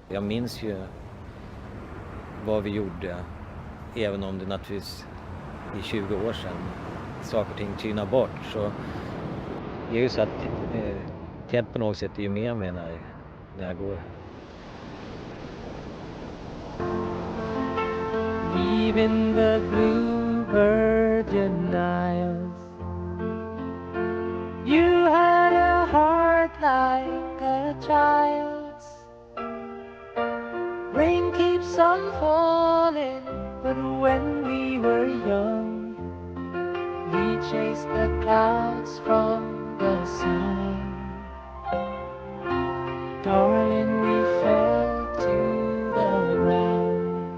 Jag minns ju vad vi gjorde, även om det naturligtvis i 20 år sedan saker och ting tynar bort, så är det ju så att Ted på något sätt är ju med mig när jag går. Leaving the blue Virgin Isles, you had a heart like a child's. Rain keeps on falling, but when we were young, we chased the clouds from the sun. Darling, we fell to the ground,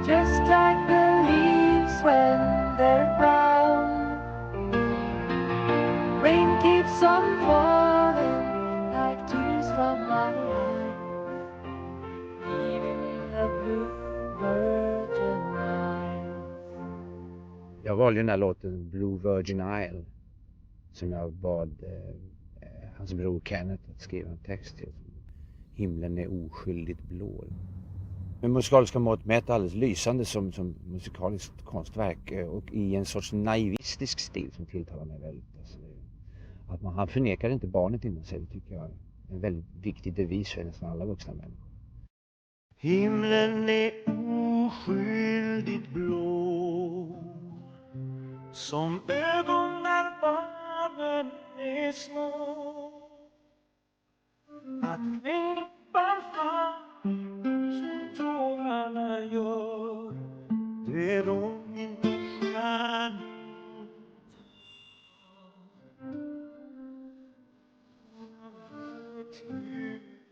just like the leaves when they're brown. Rain keeps on falling like tears from my eyes, leaving the blue Virgin Isles. Jag valde den här låten Blue Virgin Isle som jag bad hans bror Kenneth att skriva en text till. Himlen är oskyldigt blå. Med musikaliska mått mätt alldeles lysande som musikaliskt konstverk och i en sorts naivistisk stil som tilltalar mig väldigt. Alltså, att han förnekar inte barnet inom sig, det tycker jag är en väldigt viktig devis för nästan alla vuxna människor. Himlen är oskyldigt blå, som ögon när barnen är små. Att vippan fram som tårarna gör, det är då min stjärna.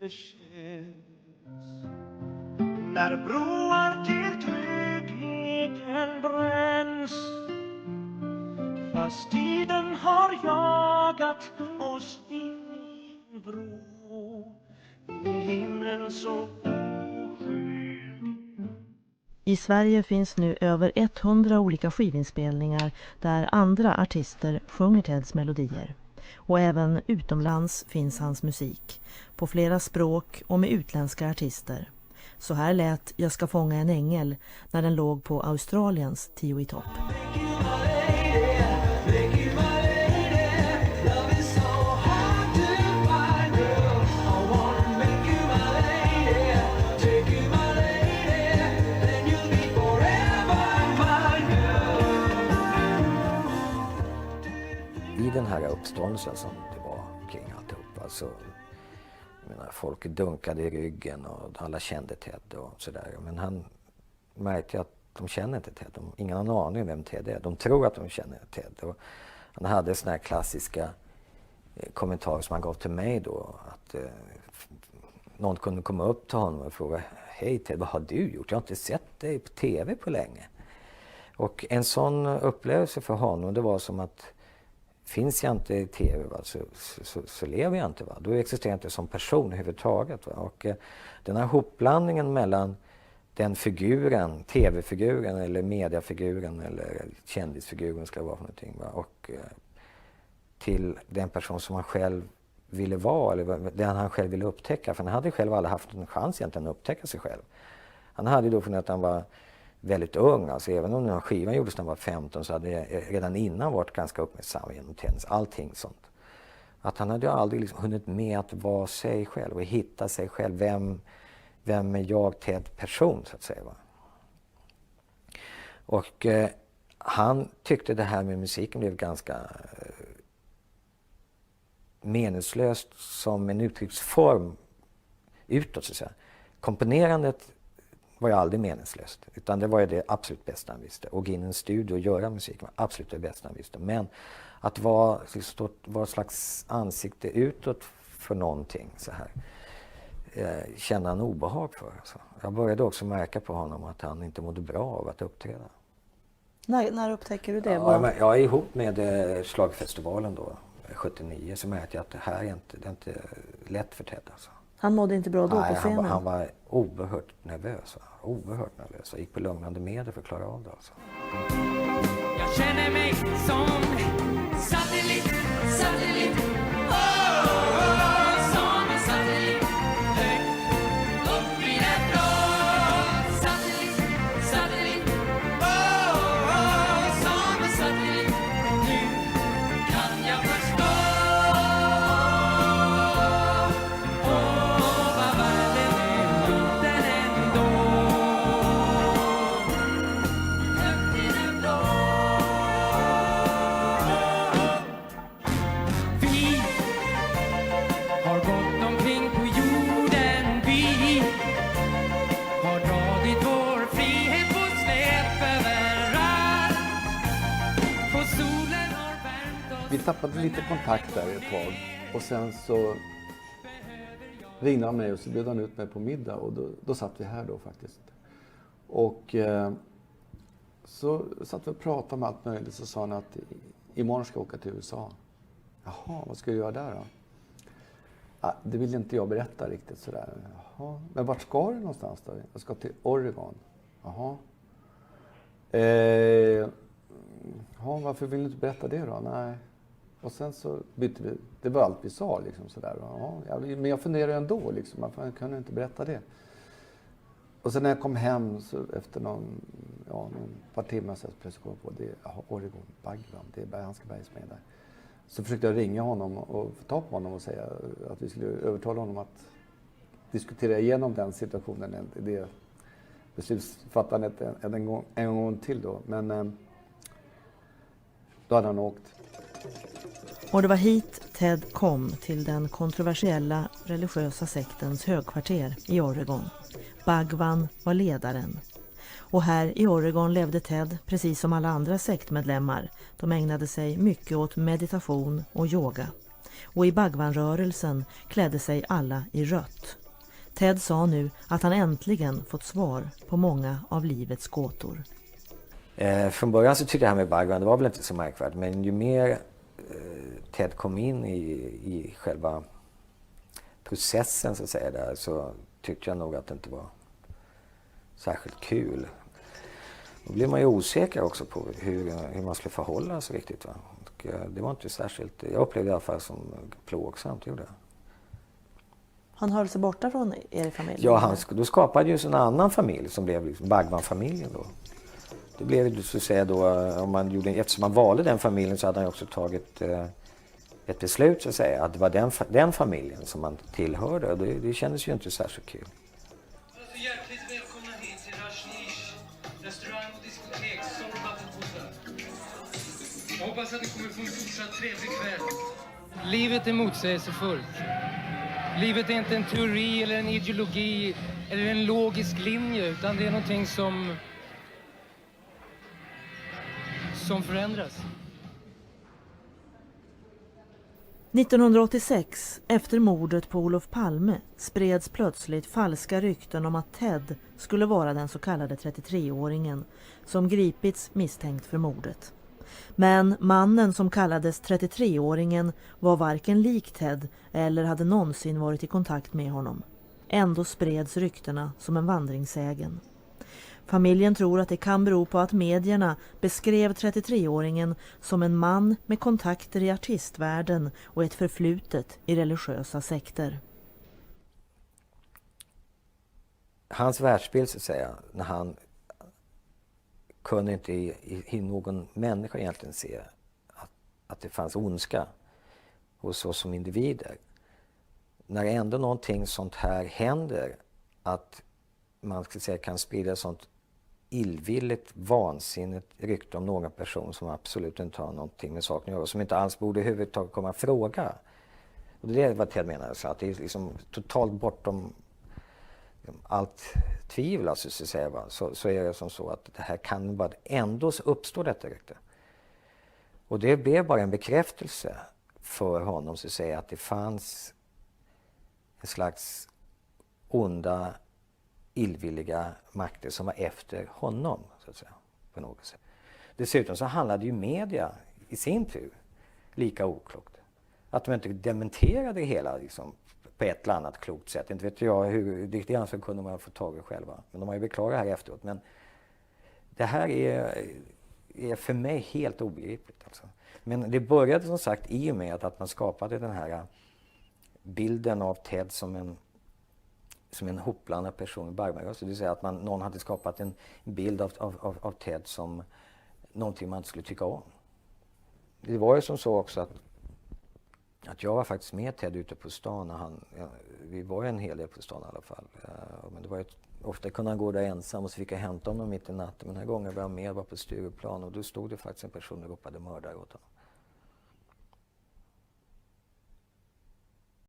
Det känns när broar till tryggheten bränns, fast tiden har jagat oss in i en vrå. I himlen så oskyldig. I Sverige finns nu över 100 olika skivinspelningar där andra artister sjunger Teds melodier. Och även utomlands finns hans musik, på flera språk och med utländska artister. Så här lät Jag ska fånga en ängel när den låg på Australiens 10 i topp. I den här uppståndelsen som det var kring alltihop, alltså, jag menar, folk dunkade i ryggen och alla kände Ted och sådär. Men han märkte att de känner inte Ted. Ingen har en aning om vem Ted är. De tror att de känner Ted. Och han hade såna här klassiska kommentarer som han gav till mig då. Att någon kunde komma upp till honom och fråga: Hej Ted, vad har du gjort? Jag har inte sett dig på tv på länge. Och en sån upplevelse för honom, det var som att finns jag inte i tv, va, så lever jag inte. Va? Då existerar jag inte som person överhuvudtaget. Va? Och den här hopblandningen mellan den figuren, tv-figuren eller mediafiguren eller kändisfiguren ska det vara för någonting. Va? Och till den person som han själv ville vara eller den han själv ville upptäcka. För han hade själv aldrig haft en chans egentligen att upptäcka sig själv. Han hade då funnit att han var väldigt ung, alltså även om den här skivan gjordes när han var 15 så hade det redan innan varit ganska uppmärksam genom tennis, allting sånt. Att han hade aldrig liksom hunnit med att vara sig själv och hitta sig själv, vem är jag Ted person så att säga. Va? Och han tyckte det här med musiken blev ganska meningslöst som en uttrycksform utåt så att säga. Komponerandet var ju aldrig meningslöst, utan det var ju det absolut bästa han visste. Och gå in i en studio och göra musik var absolut det bästa han visste. Men att vara ett slags ansikte utåt för någonting så här kände han obehag för. Alltså. Jag började också märka på honom att han inte mådde bra av att uppträda. När upptäcker du det? Ja, jag är ihop med Schlagerfestivalen då, 79, så märkte jag att det här är inte lätt för Ted alltså. Han mådde inte bra då på scenen? Han var oerhört nervös. Oerhört nervös. Jag gick på lugnande medel för att klara av det. Alltså. Jag känner mig som satellit. Oh, som en satellit. hade lite kontakt där ett tag. Och sen så ringde han mig och så bjöd han ut mig på middag. Och då satt vi här då faktiskt. Och så satt vi och pratade om allt möjligt. Så sa han att imorgon ska jag åka till USA. Jaha, vad ska du göra där då? Ja, det vill inte jag berätta riktigt sådär. Jaha, men vart ska du någonstans då? Jag ska till Oregon. Jaha. Ja, varför vill du inte berätta det då? Nej. Och sen så bytte vi. Det var allt vi sa liksom sådär. Ja, men jag funderar ändå liksom. Varför kunde jag inte berätta det? Och sen när jag kom hem så efter någon par timmar så plötsligt kom jag på det. Jaha, Oregon, Bhagwan. Han ska bergas med där. Så försökte jag ringa honom och få ta på honom och säga att vi skulle övertala honom att diskutera igenom den situationen. Det beslutsfattandet en gång till då. Men då hade han åkt. Och det var hit Ted kom, till den kontroversiella religiösa sektens högkvarter i Oregon. Bhagwan var ledaren. Och här i Oregon levde Ted precis som alla andra sektmedlemmar. De ägnade sig mycket åt meditation och yoga. Och i Bhagwan-rörelsen klädde sig alla i rött. Ted sa nu att han äntligen fått svar på många av livets gåtor. Från början så tyckte jag det här med Bhagwan, det var väl inte så märkvärdigt. Men ju mer Ted kom in i själva processen så att säga där, så tyckte jag nog att det inte var särskilt kul. Då blev man ju osäker också på hur man skulle förhålla sig riktigt. Va? Och det var inte särskilt, jag upplevde det i alla fall som plågsamt, gjorde jag. Han höll sig borta från er familj? Ja, då skapade ju en annan familj som blev liksom Bhagwan-familjen då. Det blev så att säga då, eftersom man valde den familjen så hade han också tagit ett beslut så att säga, att det var den familjen som man tillhörde. Och det kändes ju inte särskilt kul. Så hjärtligt välkomna hit till Rajneesh restaurang och diskotek som vattenpåsar. Jag hoppas att ni kommer få en fortsatt trevlig kväll. Livet är motsägelsefullt. Livet är inte en teori eller en ideologi eller en logisk linje, utan det är någonting som förändras. 1986, efter mordet på Olof Palme, spreds plötsligt falska rykten om att Ted skulle vara den så kallade 33-åringen som gripits misstänkt för mordet. Men mannen som kallades 33-åringen var varken lik Ted eller hade någonsin varit i kontakt med honom. Ändå spreds ryktena som en vandringssägen. Familjen tror att det kan bero på att medierna beskrev 33-åringen som en man med kontakter i artistvärlden och ett förflutet i religiösa sekter. Hans världsbild så att säga, när han kunde inte i någon människa egentligen se att det fanns ondska hos oss som individer. När ändå någonting sånt här händer, att man ska säga kan sprida sånt illvilligt, vansinnigt rykte om någon person som absolut inte har någonting med saken att göra, som inte alls borde överhuvudtaget komma att fråga. Och det är vad Ted menar, så att det är liksom totalt bortom allt tvivel, alltså, så att säga, så är det som så att det här kan bara ändå uppstå detta rykte. Och det blev bara en bekräftelse för honom så att säga, att det fanns en slags onda, illvilliga makter som var efter honom, så att säga, på något sätt. Dessutom så handlade ju media i sin tur lika oklokt. Att de inte dementerade det hela liksom, på ett eller annat klokt sätt. Inte vet jag hur, det ansvar kunde man få tag i själva. Men de har ju beklagat här efteråt. Men det här är för mig helt obegripligt. Alltså. Men det började som sagt i och med att man skapade den här bilden av Ted som en hopblandad person i Bhagwan-rörelsen. Det vill säga att någon hade skapat en bild av Ted som någonting man inte skulle tycka om. Det var ju som så också att jag var faktiskt med Ted ute på stan. Vi var ju en hel del på stan i alla fall. Men det var ofta kunde han gå där ensam och så fick jag hämta honom mitt i natten. Men den här gången var jag med, var på Stureplan och då stod det faktiskt en person och ropade mördare åt honom.